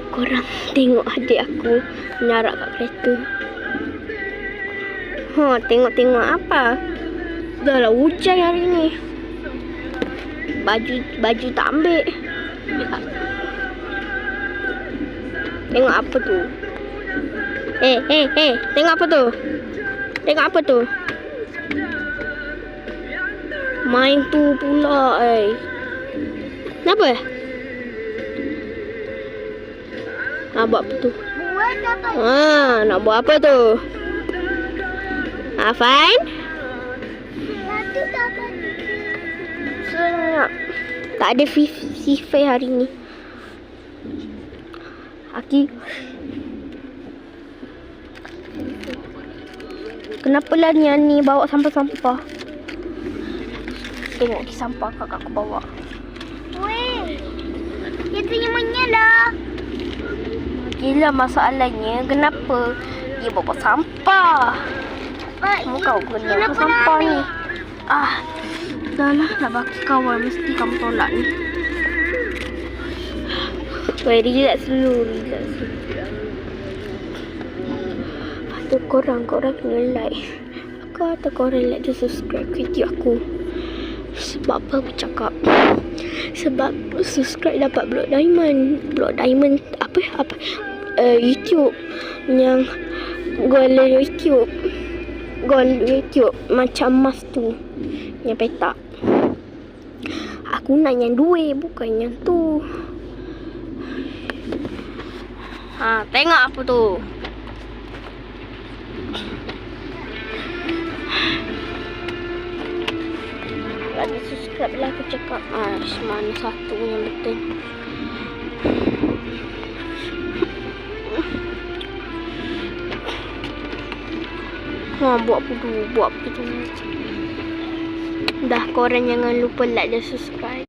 Korang tengok adik aku menyarak kat kereta. Tengok-tengok apa? Dah lah hujan hari ni. Baju tak ambil. Tengok apa tu? Tengok apa tu? Tengok apa tu? Main tu pula, Kenapa? Nak buat apa tu? Nak buat apa tu? Afan? Tak ada sifai hari ni. Aki. Kenapa lah ni bawa sampah-sampah? Tengok sampah kakak aku bawa. Weh, dia punya dah. Gila masalahnya kenapa dia bawa sampah? Kamu kau kena sampah ni. Dah lah nak bagi kawan mesti kamu tolak ni. Weh, relax dulu. Lepas tu korang kena like. Atau korang like dan subscribe video aku. Sebab apa aku cakap? Sebab subscribe dapat block diamond apa? YouTube yang goal YouTube macam emas tu yang petak. Aku nak yang duit bukan yang tu. Tengok apa tu? Lagi subscribe lah aku cakap. Mana satu yang betul? Buat apa tu? Dah, korang jangan lupa like dan subscribe.